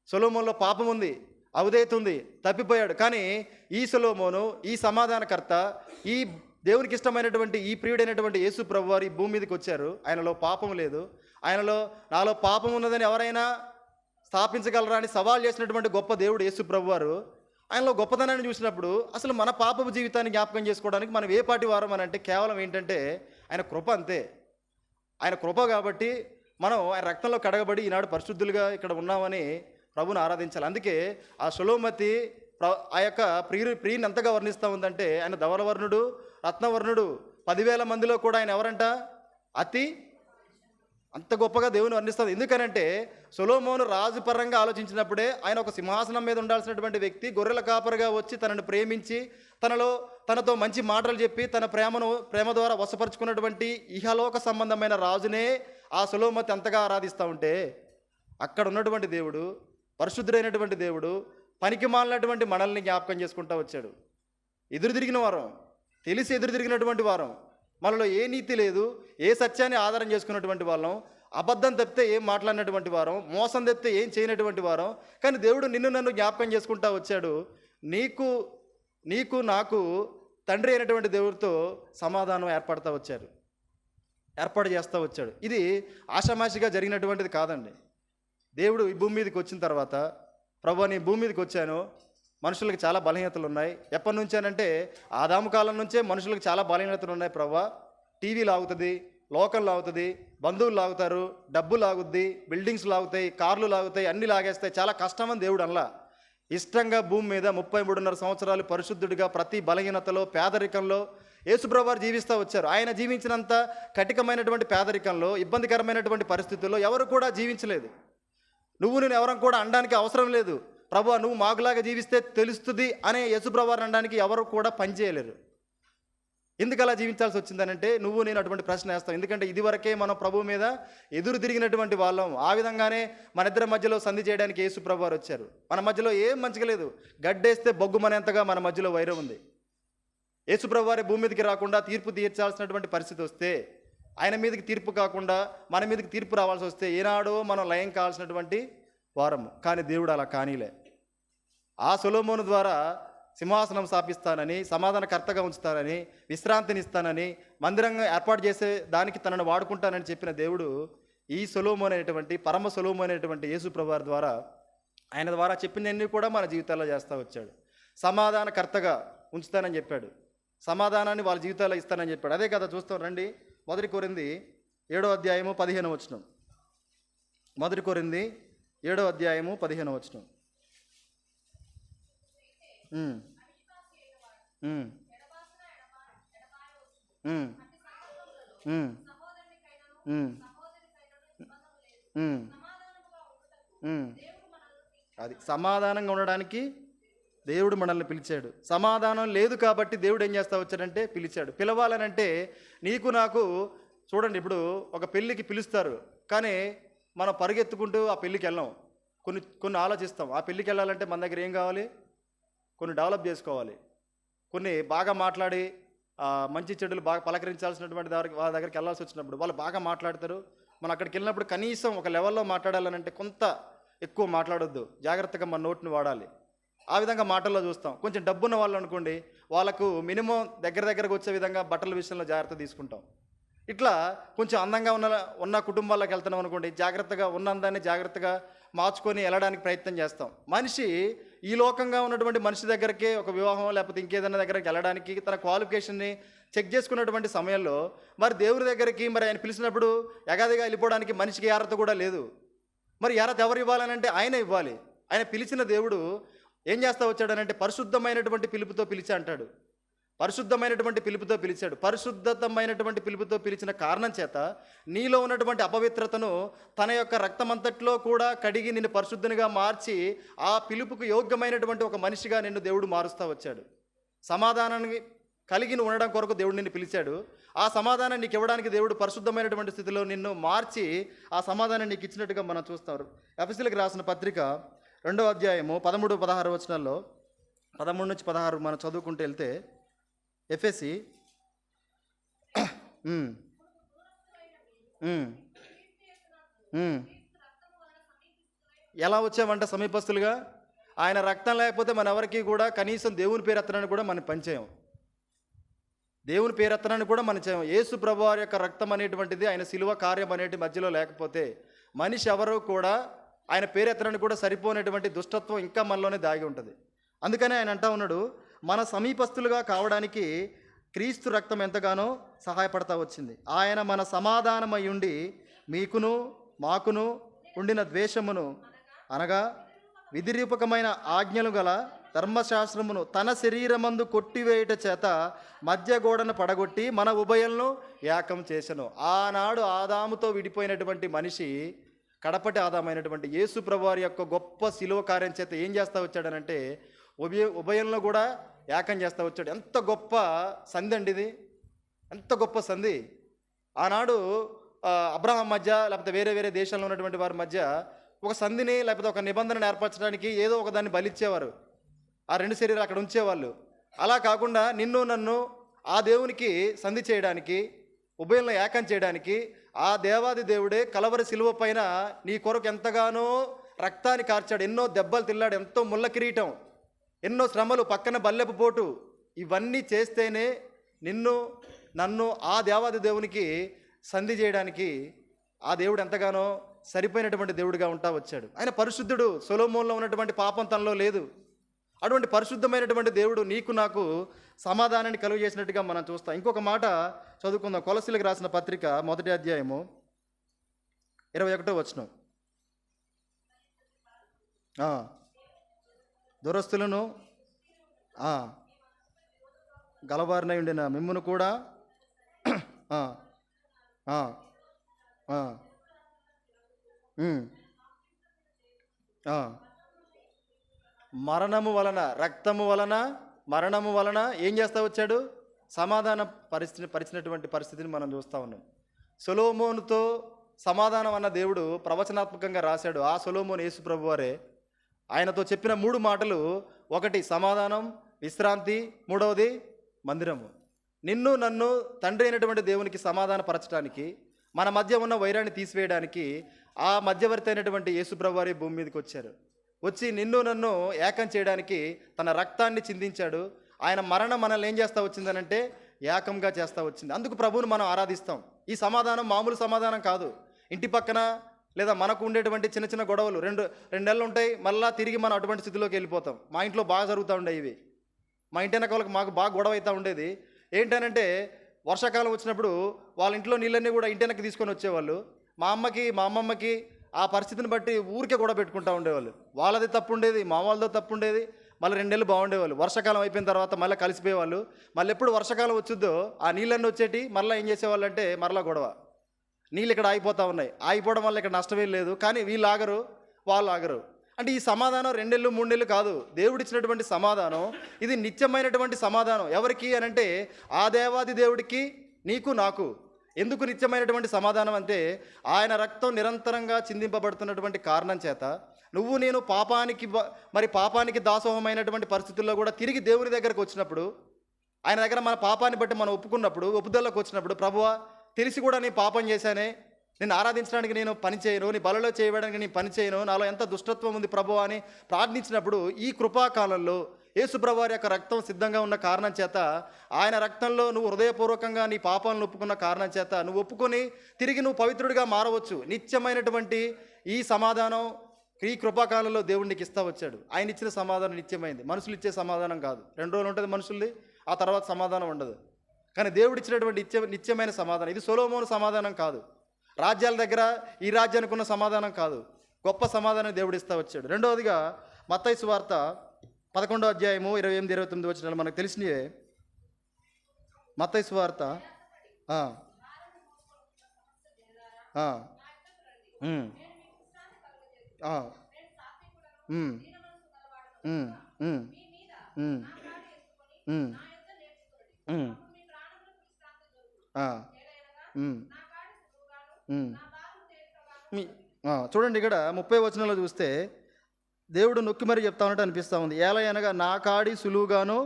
Speaker 1: సొలొమోనులో పాపం ఉంది, అవిధేయత ఉంది, తప్పిపోయాడు. కానీ ఈ సొలొమోను, ఈ సమాధానకర్త, ఈ దేవునికి ఇష్టమైనటువంటి ఈ ప్రియుడైనటువంటి యేసు ప్రభు వారు ఈ భూమి మీదకి వచ్చారు. ఆయనలో పాపం లేదు. నాలో పాపం ఉన్నదని ఎవరైనా స్థాపించగలరా అని సవాల్ చేసినటువంటి గొప్ప దేవుడు యేసు ప్రభు వారు. ఆయనలో గొప్పతనాన్ని చూసినప్పుడు అసలు మన పాపపు జీవితాన్ని జ్ఞాపకం చేసుకోవడానికి మనం ఏ పాటి వారం అని అంటే కేవలం ఏంటంటే ఆయన కృప, అంతే. ఆయన కృప కాబట్టి మనం ఆయన రక్తంలో కడగబడి ఈనాడు పరిశుద్ధులుగా ఇక్కడ ఉన్నామని ప్రభుని ఆరాధించాలి. అందుకే ఆ సొలొమతి ఆ యొక్క ప్రియుని ఎంతగా వర్ణిస్తూ ఉందంటే, ఆయన ధవలవర్ణుడు, రత్నవర్ణుడు, 10,000 మందిలో కూడా ఆయన ఎవరంట? అంత గొప్పగా దేవుని వర్ణిస్తుంది. ఎందుకనంటే సొలొమోను రాజుపరంగా ఆలోచించినప్పుడే ఆయన ఒక సింహాసనం మీద ఉండాల్సినటువంటి వ్యక్తి గొర్రెల కాపరిగా వచ్చి తనను ప్రేమించి తనతో మంచి మాటలు చెప్పి తన ప్రేమ ద్వారా వశపరుచుకున్నటువంటి ఇహలోక సంబంధమైన రాజునే ఆ సొలొమతి అంతగా ఆరాధిస్తూ ఉంటే, అక్కడ ఉన్నటువంటి దేవుడు, పరిశుద్ధుడైనటువంటి దేవుడు, పనికి మాలినటువంటి మనల్ని జ్ఞాపకం చేసుకుంటూ వచ్చాడు. ఎదురు తిరిగిన వారం, తెలిసి ఎదురు తిరిగినటువంటి వారం, మనలో ఏ నీతి లేదు, ఏ సత్యాన్ని ఆధారం చేసుకున్నటువంటి వాళ్ళం, అబద్ధం తప్పితే ఏం మాట్లాడినటువంటి వారం, మోసం తప్పితే ఏం చేయనటువంటి వారం. కానీ దేవుడు నిన్ను నన్ను జ్ఞాపకం చేసుకుంటూ వచ్చాడు. నీకు నాకు తండ్రి అయినటువంటి దేవుడితో సమాధానం ఏర్పాటు చేస్తూ వచ్చాడు. ఇది ఆషామాషిగా జరిగినటువంటిది కాదండి. దేవుడు ఈ భూమి మీదకి వచ్చిన తర్వాత, ప్రభువా నీ భూమి మీదకి వచ్చాను, మనుషులకు చాలా బలహీనతలు ఉన్నాయి. ఎప్పటి నుంచేనంటే ఆదాము కాలం నుంచే మనుషులకు చాలా బలహీనతలు ఉన్నాయి ప్రభువా. టీవీ లాగుతుంది, లోకం లాగుతుంది, బంధువులు లాగుతారు, డబ్బు లాగుద్ది, బిల్డింగ్స్ లాగుతాయి, కార్లు లాగుతాయి, అన్నీ లాగేస్తాయి. చాలా కష్టమని దేవుడు అనలా. ఇష్టంగా భూమి మీద 33.5 సంవత్సరాలు పరిశుద్ధుడిగా ప్రతి బలహీనతలో, పేదరికంలో యేసుప్రభువారు జీవిస్తూ వచ్చారు. ఆయన జీవించినంత కఠినమైనటువంటి పేదరికంలో, ఇబ్బందికరమైనటువంటి పరిస్థితుల్లో ఎవరు కూడా జీవించలేదు. నేను ఎవరం కూడా అనడానికి అవసరం లేదు. ప్రభువా నువ్వు మాకులాగా జీవిస్తే తెలుస్తుంది అనే యేసుప్రభువారు అనడానికి ఎవరు కూడా పనిచేయలేరు. ఎందుకు అలా జీవించాల్సి వచ్చిందనంటే నేను అటువంటి ప్రశ్న వేస్తాం. ఎందుకంటే ఇదివరకే మనం ప్రభు మీద ఎదురు తిరిగినటువంటి వాళ్ళం. ఆ విధంగానే మన ఇద్దరి మధ్యలో సంధి చేయడానికి యేసుప్రభువారు వచ్చారు. మన మధ్యలో ఏం మంచిగా లేదు, గడ్డేస్తే బొగ్గుమనేంతగా మన మధ్యలో వైరం ఉంది. యేసుప్రభువారి భూమి మీదకి రాకుండా తీర్పు తీర్చాల్సినటువంటి పరిస్థితి వస్తే, ఆయన మీదకి తీర్పు కాకుండా మన మీదకి తీర్పు రావాల్సి వస్తే ఏనాడో మనం లయం కావాల్సినటువంటి వారము. కానీ దేవుడు అలా కానీలే. ఆ సొలొమోను ద్వారా సింహాసనం స్థాపిస్తానని, సమాధానకర్తగా ఉంచుతానని, విశ్రాంతిని ఇస్తానని, మందిరంగా ఏర్పాటు చేసే దానికి తనను వాడుకుంటానని చెప్పిన దేవుడు ఈ సొలొమోను అనేటువంటి పరమ సొలొమోను అనేటువంటి యేసుప్రభువారి ద్వారా, ఆయన ద్వారా చెప్పినవన్నీ కూడా మన జీవితాల్లో చేస్తూ వచ్చాడు. సమాధానకర్తగా ఉంచుతానని చెప్పాడు, సమాధానాన్ని వాళ్ళ జీవితాల్లో ఇస్తానని చెప్పాడు. అదే కదా చూస్తాం రండి. 1 కొరింథీ 7వ అధ్యాయము 15వ వచనం. 1 కొరింథీ 7వ అధ్యాయము 15వ వచనం. అది సమాధానంగా ఉండడానికి దేవుడు మనల్ని పిలిచాడు. సమాధానం లేదు కాబట్టి దేవుడు ఏం చేస్తా వచ్చాడంటే పిలిచాడు. పిలవాలనంటే నీకు నాకు చూడండి, ఇప్పుడు ఒక పెళ్ళికి పిలుస్తారు, కానీ మనం పరిగెత్తుకుంటూ ఆ పెళ్ళికి వెళ్ళాం. కొన్ని ఆలోచిస్తాం. ఆ పెళ్ళికి వెళ్ళాలంటే మన దగ్గర ఏం కావాలి? కొన్ని డెవలప్ చేసుకోవాలి, కొన్ని బాగా మాట్లాడి మంచి చెడులు బాగా పలకరించాల్సినటువంటి వాళ్ళ దగ్గరికి వెళ్ళాల్సి వచ్చినప్పుడు వాళ్ళు బాగా మాట్లాడతారు. మనం అక్కడికి వెళ్ళినప్పుడు కనీసం ఒక లెవెల్లో మాట్లాడాలనంటే కొంత ఎక్కువ మాట్లాడొద్దు, జాగ్రత్తగా మన నోటిని వాడాలి. ఆ విధంగా మాటల్లో చూస్తాం. కొంచెం డబ్బున్న వాళ్ళు అనుకోండి, వాళ్ళకు మినిమం దగ్గరకు వచ్చే విధంగా బట్టల విషయంలో జాగ్రత్త తీసుకుంటాం. ఇట్లా కొంచెం అందంగా ఉన్న కుటుంబాలకు వెళ్తున్నాం అనుకోండి, జాగ్రత్తగా ఉన్న అందాన్ని జాగ్రత్తగా మార్చుకొని వెళ్ళడానికి ప్రయత్నం చేస్తాం. మనిషి ఈ లోకంగా ఉన్నటువంటి మనిషి దగ్గరికే ఒక వివాహం లేకపోతే ఇంకేదైనా దగ్గరికి వెళ్ళడానికి తన క్వాలిఫికేషన్ని చెక్ చేసుకున్నటువంటి సమయంలో మరి దేవుడి దగ్గరికి మరి ఆయన పిలిచినప్పుడు ఎగాదిగా వెళ్ళిపోవడానికి మనిషికి అర్హత కూడా లేదు. మరి అర్హత ఎవరు ఇవ్వాలనంటే ఆయనే ఇవ్వాలి. ఆయన పిలిచిన దేవుడు ఏం చేస్తా వచ్చాడనంటే పరిశుద్ధమైనటువంటి పిలుపుతో పిలిచి అంటాడు. పరిశుద్ధమైనటువంటి పిలుపుతో పిలిచాడు. పరిశుద్ధమైనటువంటి పిలుపుతో పిలిచిన కారణం చేత నీలో ఉన్నటువంటి అపవిత్రతను తన యొక్క రక్తమంతట్లో కూడా కడిగి నిన్ను పరిశుద్ధునిగా మార్చి ఆ పిలుపుకు యోగ్యమైనటువంటి ఒక మనిషిగా నిన్ను దేవుడు మారుస్తూ వచ్చాడు. సమాధానాన్ని కలిగి ఉండడం కొరకు దేవుడు నిన్ను పిలిచాడు. ఆ సమాధానం నీకు ఇవ్వడానికి దేవుడు పరిశుద్ధమైనటువంటి స్థితిలో నిన్ను మార్చి ఆ సమాధానం నీకు ఇచ్చినట్టుగా మనం చూస్తాం. ఎఫెసీయులకు రాసిన పత్రిక 2వ అధ్యాయము 13-16 వచనాల్లో 13 నుంచి 16 మనం చదువుకుంటూ వెళ్తే, ఎఫెసీ ఎలా వచ్చామంటే సమీపస్తులుగా, ఆయన రక్తం లేకపోతే మన ఎవరికి కూడా కనీసం దేవుని పేరు ఎత్తనాన్ని కూడా మనం పనిచేయం. దేవుని పేరు ఎత్తనాన్ని కూడా మనం చేయం. యేసు ప్రభువారి యొక్క రక్తం అనేటువంటిది, ఆయన శిలువ కార్యం అనేటి మధ్యలో లేకపోతే మనిషి ఎవరో కూడా ఆయన పేరు ఎత్తనాన్ని కూడా సరిపోయినటువంటి దుష్టత్వం ఇంకా మనలోనే దాగి ఉంటుంది. అందుకనే ఆయన అంటా ఉన్నాడు, మన సమీపస్తులుగా కావడానికి క్రీస్తు రక్తం ఎంతగానో సహాయపడతా వచ్చింది. ఆయన మన సమాధానమై ఉండి మీకును మాకును ఉండిన ద్వేషమును అనగా విధిరూపకమైన ఆజ్ఞలు గల ధర్మశాస్త్రమును తన శరీరమందు కొట్టివేయుట చేత మధ్య గోడను పడగొట్టి మన ఉభయలను ఏకం చేసెను. ఆనాడు ఆదాముతో విడిపోయినటువంటి మనిషి కడపటి ఆదామైనటువంటి యేసు ప్రభువారి యొక్క గొప్ప శిలువ కార్యం చేత ఏం చేస్తూ వచ్చాడనంటే ఉభయంలో కూడా ఏకం చేస్తూ వచ్చాడు. ఎంత గొప్ప సంధి అండి ఇది, ఎంత గొప్ప సంధి. ఆనాడు అబ్రహాం మధ్య లేకపోతే వేరే దేశాల్లో ఉన్నటువంటి వారి మధ్య ఒక సంధిని లేకపోతే ఒక నిబంధనను ఏర్పరచడానికి ఏదో ఒక దాన్ని బలిచ్చేవారు. ఆ రెండు శరీరాలు అక్కడ ఉంచేవాళ్ళు. అలా కాకుండా నిన్ను నన్ను ఆ దేవునికి సంధి చేయడానికి, ఉభయంలో ఏకం చేయడానికి ఆ దేవాది దేవుడే కలవరి శిలువ పైన నీ కొరకు ఎంతగానో రక్తాన్ని కార్చాడు. ఎన్నో దెబ్బలు తిన్నాడు, ఎంతో ముళ్ళ కిరీటం, ఎన్నో శ్రమలు, పక్కన బల్లెపు పోటు. ఇవన్నీ చేస్తేనే నిన్ను నన్ను ఆ దేవాది దేవునికి సంధి చేయడానికి ఆ దేవుడు ఎంతగానో సరిపోయినటువంటి దేవుడిగా ఉంటా వచ్చాడు. ఆయన పరిశుద్ధుడు. సొలొమోనులో ఉన్నటువంటి పాపం తనలో లేదు. అటువంటి పరిశుద్ధమైనటువంటి దేవుడు నీకు నాకు సమాధానాన్ని కలుగజేసినట్టుగా మనం చూస్తాం. ఇంకొక మాట చదువుకుందాం. కొలసీలకు రాసిన పత్రిక 1వ అధ్యాయము 21వ వచనం. దురస్తులను గలవారినై ఉండిన మిమ్మును కూడా మరణము వలన, రక్తము వలన, మరణము వలన ఏం చేస్తా వచ్చాడు? సమాధాన పరిచినటువంటి పరిస్థితిని మనం చూస్తూ ఉన్నాం. సొలొమోనుతో సమాధానం అన్న దేవుడు ప్రవచనాత్మకంగా రాశాడు. ఆ సొలొమోను యేసు ప్రభువారే. ఆయనతో చెప్పిన 3 మాటలు, ఒకటి సమాధానం, విశ్రాంతి, మూడవది మందిరము. నిన్ను నన్ను తండ్రి అయినటువంటి దేవునికి సమాధాన పరచడానికి, మన మధ్య ఉన్న వైరాన్ని తీసివేయడానికి ఆ మధ్యవర్తి అయినటువంటి యేసు ప్రభువారే భూమి మీదకి వచ్చారు. వచ్చి నిన్ను నన్ను ఏకం చేయడానికి తన రక్తాన్ని చిందించాడు. ఆయన మరణం మనల్ని ఏం చేస్తూ వచ్చిందనంటే ఏకంగా చేస్తూ వచ్చింది. అందుకు ప్రభువును మనం ఆరాధిస్తాం. ఈ సమాధానం మామూలు సమాధానం కాదు. ఇంటి పక్కన లేదా మనకు ఉండేటువంటి చిన్న చిన్న గొడవలు రెండు నెలలు ఉంటాయి, మళ్ళీ తిరిగి మనం అటువంటి స్థితిలోకి వెళ్ళిపోతాం. మా ఇంట్లో బాగా జరుగుతూ ఉండేవి ఇవి. మా ఇంటి వెనకాలకు మాకు బాగా గొడవ అవుతూ ఉండేది. ఏంటనంటే వర్షాకాలం వచ్చినప్పుడు వాళ్ళ ఇంట్లో నీళ్ళన్నీ కూడా ఇంటి వెనక్కి తీసుకొని వచ్చేవాళ్ళు. మా అమ్మమ్మకి ఆ పరిస్థితిని బట్టి ఊరికే గొడవ పెట్టుకుంటూ ఉండేవాళ్ళు. వాళ్ళది తప్పు ఉండేది, మా వాళ్ళతో తప్పు ఉండేది. మళ్ళీ 2 నెలలు బాగుండేవాళ్ళు. వర్షాకాలం అయిపోయిన తర్వాత మళ్ళీ కలిసిపోయేవాళ్ళు. మళ్ళీ ఎప్పుడు వర్షాకాలం వచ్చుద్దో ఆ నీళ్ళన్నీ వచ్చేటి మళ్ళీ ఏం చేసేవాళ్ళు అంటే మరలా గొడవ. నీళ్ళు ఇక్కడ ఆగిపోతూ ఉన్నాయి. ఆగిపోవడం వల్ల ఇక్కడ నష్టమేం లేదు, కానీ వీళ్ళు ఆగరు, వాళ్ళు ఆగరు. అంటే ఈ సమాధానం 2 నెలలు 3 నెలలు కాదు. దేవుడిచ్చినటువంటి సమాధానం ఇది నిత్యమైనటువంటి సమాధానం. ఎవరికి అనంటే ఆ దేవాది దేవుడికి, నీకు నాకు. ఎందుకు నిత్యమైనటువంటి సమాధానం అంటే ఆయన రక్తం నిరంతరంగా చిందింపబడుతున్నటువంటి కారణం చేత నువ్వు నేను పాపానికి దాసోహమైనటువంటి పరిస్థితుల్లో కూడా తిరిగి దేవుని దగ్గరకు వచ్చినప్పుడు, ఆయన దగ్గర మన పాపాన్ని బట్టి మనం ఒప్పుకున్నప్పుడు, ఒప్పుదల్లోకి వచ్చినప్పుడు, ప్రభువా తెలిసి కూడా నేను పాపం చేశానే, నేను ఆరాధించడానికి నేను పని చేయను, నీ బలలో చేయడానికి నేను పని చేయను, నాలో ఎంత దుష్టత్వం ఉంది ప్రభువా అని ప్రార్థించినప్పుడు ఈ కృపాకాలంలో యేసు ప్రభువారి యొక్క రక్తం సిద్ధంగా ఉన్న కారణం చేత, ఆయన రక్తంలో నువ్వు హృదయపూర్వకంగా నీ పాపాలను ఒప్పుకున్న కారణం చేత నువ్వు ఒప్పుకొని తిరిగి నువ్వు పవిత్రుడిగా మారవచ్చు. నిత్యమైనటువంటి ఈ సమాధానం ఈ కృపాకాలంలో దేవుడు నీకు ఇస్తా వచ్చాడు. ఆయన ఇచ్చిన సమాధానం నిత్యమైంది. మనుషులు ఇచ్చే సమాధానం కాదు. 2 రోజులు ఉంటుంది మనుషుల్ది, ఆ తర్వాత సమాధానం ఉండదు. కానీ దేవుడు ఇచ్చినటువంటి నిత్యమైన సమాధానం ఇది. సొలొమోను సమాధానం కాదు, రాజ్యాల దగ్గర ఈ రాజ్యానికి ఉన్న సమాధానం కాదు. గొప్ప సమాధానం దేవుడు ఇస్తా వచ్చాడు. రెండవదిగా మత్తయి సువార్త 11వ అధ్యాయము 28-29 వచనాలు మనకు తెలిసినవే. మత్తయి సువార్త చూడండి, ఇక్కడ 30వ వచనంలో చూస్తే దేవుడు నొక్కి మరీ చెప్తా ఉన్నట్టు అనిపిస్తూ ఉంది. ఎలా అనగా నా కాడి సులువుగాను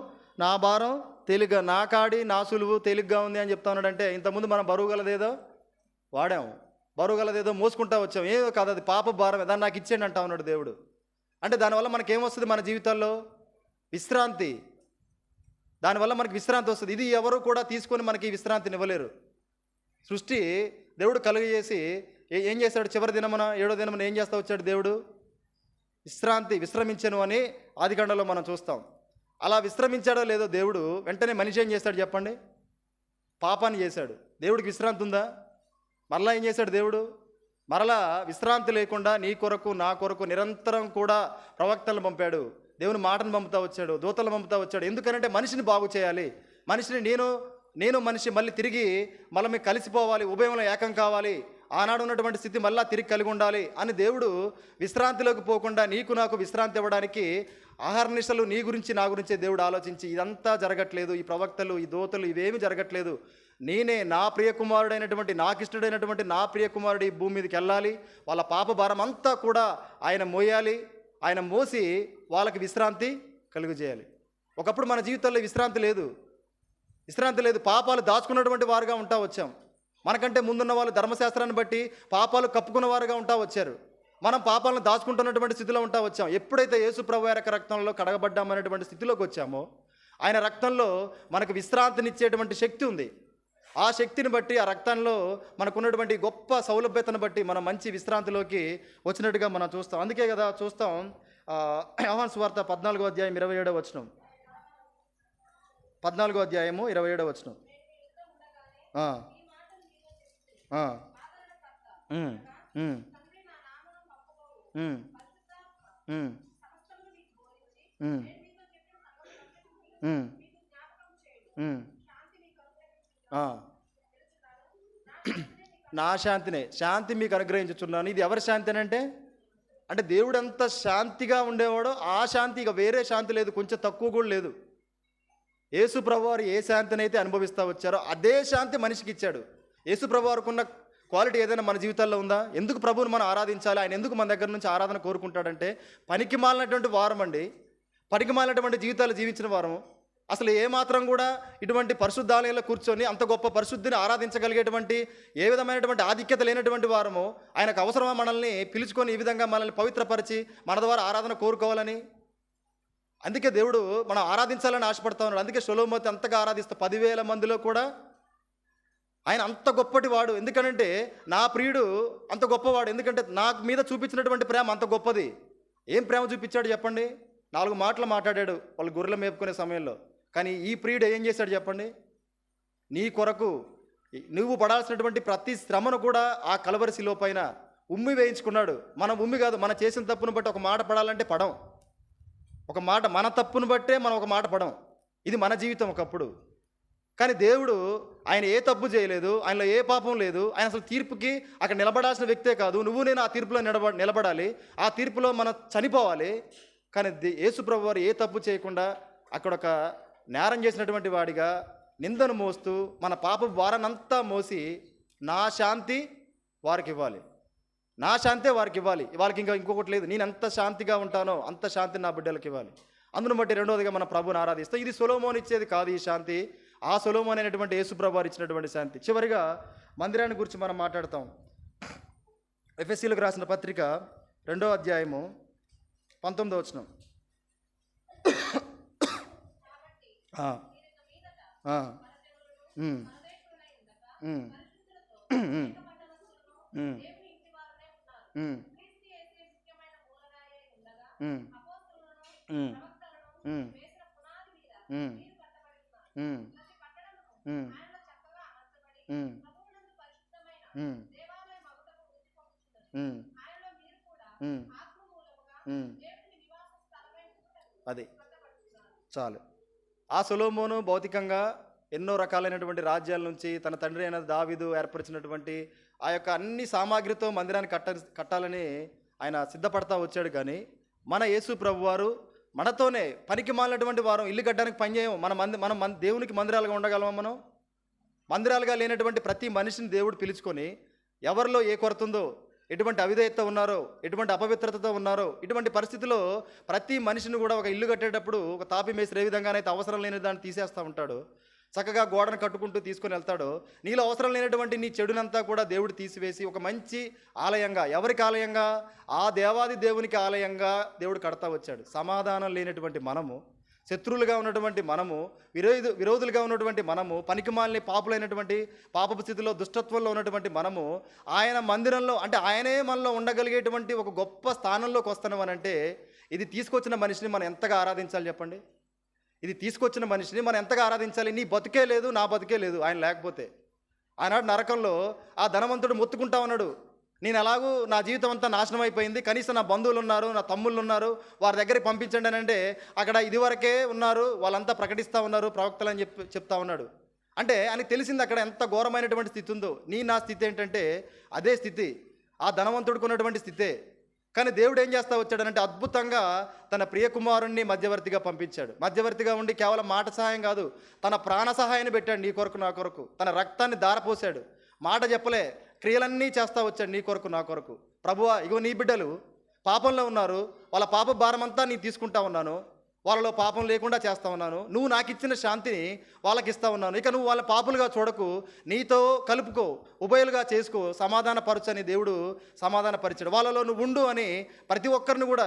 Speaker 1: నా భారం తేలిగ్గా. నా కాడి నా సులువు తేలిగ్గా ఉంది అని చెప్తా ఉన్నాడంటే, ఇంతకుముందు మనం బరువు గలదేదో వాడాము, బరువు గలదేదో మోసుకుంటా వచ్చాం. ఏదో కాదు, అది పాప భారమే, దాన్ని నాకు ఇచ్చేయండి అంటా ఉన్నాడు దేవుడు. అంటే దానివల్ల మనకేమొస్తుంది? మన జీవితాల్లో విశ్రాంతి. దానివల్ల మనకి విశ్రాంతి వస్తుంది. ఇది ఎవరు కూడా తీసుకొని మనకి విశ్రాంతిని ఇవ్వలేరు. సృష్టి దేవుడు కలుగజేసి ఏం చేశాడు? చివరి దినమున 7వ దినమున ఏం చేస్తా వచ్చాడు దేవుడు? విశ్రమించను అని ఆదికాండంలో మనం చూస్తాం. అలా విశ్రమించాడో లేదో దేవుడు, వెంటనే మనిషి ఏం చేస్తాడు చెప్పండి? పాపాన్ని చేశాడు. దేవుడికి విశ్రాంతి ఉందా? మరలా ఏం చేశాడు దేవుడు? మరలా విశ్రాంతి లేకుండా నీ కొరకు నా కొరకు నిరంతరం కూడా ప్రవక్తలను పంపాడు. దేవుని మాటను పంపుతా వచ్చాడు, దూతలను పంపుతా వచ్చాడు. ఎందుకనంటే మనిషిని బాగు చేయాలి. మనిషిని నేను మనిషి మళ్ళీ తిరిగి మళ్ళీ కలిసిపోవాలి, ఉభయంలో ఏకం కావాలి, ఆనాడు ఉన్నటువంటి స్థితి మళ్ళీ తిరిగి కలిగి ఉండాలి అని దేవుడు విశ్రాంతిలోకి పోకుండా నీకు నాకు విశ్రాంతి ఇవ్వడానికి ఆహారనిశలు నీ గురించి నా గురించే దేవుడు ఆలోచించి ఇదంతా జరగట్లేదు. ఈ ప్రవక్తలు, ఈ దూతలు ఇవేమీ జరగట్లేదు. నేనే నా ప్రియకుమారుడైనటువంటి నాకిష్టడైనటువంటి నా ప్రియకుమారుడు ఈ భూమి మీదకి వెళ్ళాలి, వాళ్ళ పాప భారం అంతా కూడా ఆయన మోయాలి, ఆయన మోసి వాళ్ళకి విశ్రాంతి కలుగజేయాలి. ఒకప్పుడు మన జీవితంలో విశ్రాంతి లేదు, పాపాలు దాచుకున్నటువంటి వారుగా ఉంటా వచ్చాం. మనకంటే ముందున్న వాళ్ళు ధర్మశాస్త్రాన్ని బట్టి పాపాలు కప్పుకున్న వారుగా ఉంటా వచ్చారు. మనం పాపాలను దాచుకుంటున్నటువంటి స్థితిలో ఉంటా వచ్చాం. ఎప్పుడైతే యేసు ప్రభు యొక్క రక్తంలో కడగబడ్డామనేటువంటి స్థితిలోకి వచ్చామో, ఆయన రక్తంలో మనకు విశ్రాంతినిచ్చేటువంటి శక్తి ఉంది. ఆ శక్తిని బట్టి, ఆ రక్తంలో మనకున్నటువంటి గొప్ప సౌలభ్యతను బట్టి మనం మంచి విశ్రాంతిలోకి వచ్చినట్టుగా మనం చూస్తాం. అందుకే కదా చూస్తాం, యోహాను సువార్త 14వ అధ్యాయం 27వ వచనం. 14వ అధ్యాయము 27వ వచనం. నా శాంతి మీకు అనుగ్రహించుచున్నాను. ఇది ఎవరి శాంతి అంటే దేవుడు ఎంత శాంతిగా ఉండేవాడో ఆ శాంతి, ఇక వేరే శాంతి లేదు, కొంచెం తక్కువ కూడా లేదు. యేసు ప్రభువారు ఏ శాంతినైతే అనుభవిస్తూ వచ్చారో అదే శాంతి మనిషికి ఇచ్చాడు. యేసు ప్రభువారికి ఉన్న క్వాలిటీ ఏదైనా మన జీవితాల్లో ఉందా? ఎందుకు ప్రభువుని మనం ఆరాధించాలి? ఆయన ఎందుకు మన దగ్గర నుంచి ఆరాధన కోరుకుంటాడంటే, పనికి మాలినటువంటి వారం అండి, పనికి మాలినటువంటి జీవితాలు జీవించిన వారము. అసలు ఏమాత్రం కూడా ఇటువంటి పరిశుద్ధాలయంలో కూర్చొని అంత గొప్ప పరిశుద్ధిని ఆరాధించగలిగేటువంటి ఏ విధమైనటువంటి ఆధిక్యత లేనటువంటి వారము. ఆయనకు అవసరమా మనల్ని పిలుచుకొని ఈ విధంగా మనల్ని పవిత్రపరిచి మన ద్వారా ఆరాధన కోరుకోవాలని? అందుకే దేవుడు మనం ఆరాధించాలని ఆశపడతా ఉన్నాడు. అందుకే సొలొమోను అంతగా ఆరాధిస్తూ 10,000 మందిలో కూడా ఆయన అంత గొప్పటి వాడు. ఎందుకంటే నా ప్రియుడు అంత గొప్పవాడు. ఎందుకంటే నాకు మీద చూపించినటువంటి ప్రేమ అంత గొప్పది. ఏం ప్రేమ చూపించాడు చెప్పండి? 4 మాటలు మాట్లాడాడు వాళ్ళు గొర్రెలు మేపుకునే సమయంలో. కానీ ఈ ప్రియుడు ఏం చేశాడు చెప్పండి? నీ కొరకు నువ్వు పడాల్సినటువంటి ప్రతి శ్రమను కూడా ఆ కలవరి శిలువ పైన ఉమ్మి వేయించుకున్నాడు. మనం ఉమ్మి కాదు, మనం చేసిన తప్పును బట్టి ఒక మాట పడాలంటే పడం. ఒక మాట మన తప్పును బట్టే మనం ఒక మాట పడం. ఇది మన జీవితం ఒకప్పుడు. కానీ దేవుడు ఆయన ఏ తప్పు చేయలేదు, ఆయనలో ఏ పాపం లేదు. ఆయన అసలు తీర్పుకి అక్కడ నిలబడాల్సిన వ్యక్తే కాదు. నువ్వు నేను ఆ తీర్పులో నిలబడాలి, ఆ తీర్పులో మనం చనిపోవాలి. కానీ యేసు ప్రభు వారు ఏ తప్పు చేయకుండా అక్కడ ఒక నేరం చేసినటువంటి వాడిగా నిందను మోస్తూ మన పాప భారానంతా మోసి నా శాంతి వారికి ఇవ్వాలి, నా శాంతే వారికి ఇవ్వాలి. వాళ్ళకి ఇంకొకటి లేదు. నేను ఎంత శాంతిగా ఉంటానో అంత శాంతిని నా బిడ్డలకు ఇవ్వాలి. అందును బట్టి రెండవదిగా మన ప్రభుని ఆరాధిస్తాం. ఇది సొలొమోను ఇచ్చేది కాదు ఈ శాంతి, ఆ సొలొమోను అనేటువంటి యేసు ప్రభు వారు ఇచ్చినటువంటి శాంతి. చివరిగా మందిరాన్ని గురించి మనం మాట్లాడతాం. ఎఫెసీలకు రాసిన పత్రిక 2వ అధ్యాయము 19వ వచనం. అది చాలు. ఆ సొలొమోను భౌతికంగా ఎన్నో రకాలైనటువంటి రాజ్యాల నుంచి తన తండ్రి అయిన దావీదు ఏర్పరిచినటువంటి ఆ యొక్క అన్ని సామాగ్రితో మందిరాన్ని కట్టాలని ఆయన సిద్ధపడతా వచ్చాడు. కానీ మన యేసు ప్రభు వారు మనతోనే పనికి మాలినటువంటి వారం ఇల్లు కట్టడానికి పని చేయం. మనం దేవునికి మందిరాలుగా ఉండగలమా? మనం మందిరాలుగా లేనటువంటి ప్రతి మనిషిని దేవుడు పిలుచుకొని ఎవరిలో ఏ కొరత ఉందో, ఎటువంటి అవిధేయత ఉన్నారో, ఎటువంటి అపవిత్రతతో ఉన్నారో, ఇటువంటి పరిస్థితిలో ప్రతి మనిషిని కూడా ఒక ఇల్లు కట్టేటప్పుడు ఒక తాపి మేస్త్రి ఏ విధంగానైతే అవసరం లేని దాన్ని తీసేస్తూ ఉంటాడు, చక్కగా గోడను కట్టుకుంటూ తీసుకొని వెళ్తాడో, నీలో అవసరం లేనటువంటి నీ చెడునంతా కూడా దేవుడు తీసివేసి ఒక మంచి ఆలయంగా, ఎవరికి ఆలయంగా? ఆ దేవాది దేవునికి ఆలయంగా దేవుడు కడతా వచ్చాడు. సమాధానం లేనటువంటి మనము, శత్రువులుగా ఉన్నటువంటి మనము, విరోధులుగా ఉన్నటువంటి మనము, పనికిమాలిన పాపులైనటువంటి పాపపు స్థితిలో దుష్టత్వంలో ఉన్నటువంటి మనము ఆయన మందిరంలో, అంటే ఆయనే మనలో ఉండగలిగేటువంటి ఒక గొప్ప స్థానంలోకి వస్తున్నామనంటే ఇది తీసుకొచ్చిన మనిషిని మనం ఎంతగా ఆరాధించాలి చెప్పండి? ఇది తీసుకొచ్చిన మనిషిని మనం ఎంతగా ఆరాధించాలి? నీ బతుకే లేదు, నా బతుకే లేదు ఆయన లేకపోతే. ఆనాడు నరకంలో ఆ ధనవంతుడు మొత్తుకుంటా ఉన్నాడు, నేను ఎలాగూ నా జీవితం అంతా నాశనం అయిపోయింది, కనీసం నా బంధువులు ఉన్నారు, నా తమ్ముళ్ళు ఉన్నారు, వారి దగ్గరికి పంపించండి అని అంటే అక్కడ ఇదివరకే ఉన్నారు, వాళ్ళంతా ప్రకటిస్తూ ఉన్నారు, ప్రవక్తలు అని చెప్తా ఉన్నాడు. అంటే ఆయనకి తెలిసింది అక్కడ ఎంత ఘోరమైనటువంటి స్థితి ఉందో. నా స్థితి ఏంటంటే అదే స్థితి, ఆ ధనవంతుడికి ఉన్నటువంటి స్థితే. కానీ దేవుడు ఏం చేస్తా వచ్చాడనంటే అద్భుతంగా తన ప్రియ కుమారుణ్ణి మధ్యవర్తిగా పంపించాడు. మధ్యవర్తిగా ఉండి కేవలం మాట సహాయం కాదు, తన ప్రాణ సహాయాన్ని పెట్టాడు నీ కొరకు నా కొరకు. తన రక్తాన్ని ధారపోసాడు. మాట చెప్పలే, క్రియలన్నీ చేస్తా వచ్చాడు నీ కొరకు నా కొరకు. ప్రభువా, ఇగో నీ బిడ్డలు పాపంలో ఉన్నారు, వాళ్ళ పాప భారమంతా నేను తీసుకుంటా ఉన్నాను, వాళ్ళలో పాపం లేకుండా చేస్తా ఉన్నాను, నువ్వు నాకు ఇచ్చిన శాంతిని వాళ్ళకి ఇస్తా ఉన్నాను, ఇక నువ్వు వాళ్ళ పాపులుగా చూడకు, నీతో కలుపుకో, ఉభయులుగా చేసుకో, సమాధానపరచని దేవుడు సమాధానపరిచాడు. వాళ్ళలో నువ్వు ఉండు అని ప్రతి ఒక్కరిని కూడా,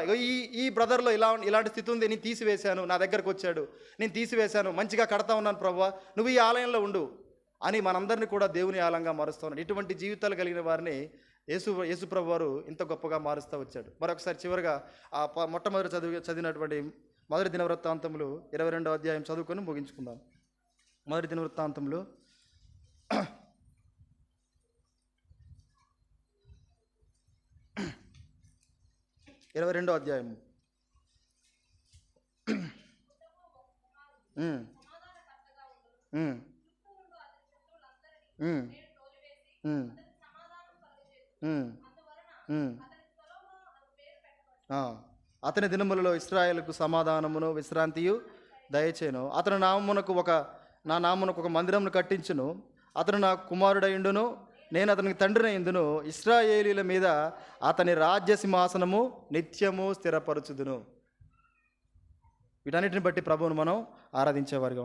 Speaker 1: ఈ బ్రదర్లో ఇలాంటి స్థితి ఉంది, నేను తీసివేశాను, నా దగ్గరకు వచ్చాడు, నేను తీసివేశాను, మంచిగా కడతా ఉన్నాను ప్రభువా, నువ్వు ఈ ఆలయంలో ఉండు అని మనందరినీ కూడా దేవుని ఆలయంగా మారుస్తూ ఉన్నాడు. ఇటువంటి జీవితాలు కలిగిన వారిని యేసుప్రభు వారు ఇంత గొప్పగా మారుస్తూ వచ్చాడు. మరొకసారి చివరిగా మొట్టమొదటి చదివినటువంటి మొదటి దినవృత్తాంతములు 22వ అధ్యాయం చదువుకొని ముగించుకుందాం. మొదటి దినవృత్తాంతములు 22వ అధ్యాయం. అతని దినములలో ఇశ్రాయేలుకు సమాధానమును విశ్రాంతియు దయచేను. అతని నా నామమునకు ఒక మందిరమును కట్టించును. అతను నా కుమారుడయుండును, నేను అతనికి తండ్రిని అయిందును. ఇశ్రాయేలీల మీద అతని రాజ్య సింహాసనము నిత్యము స్థిరపరచుదును. వీటన్నిటిని బట్టి ప్రభువును మనం ఆరాధించేవారుగా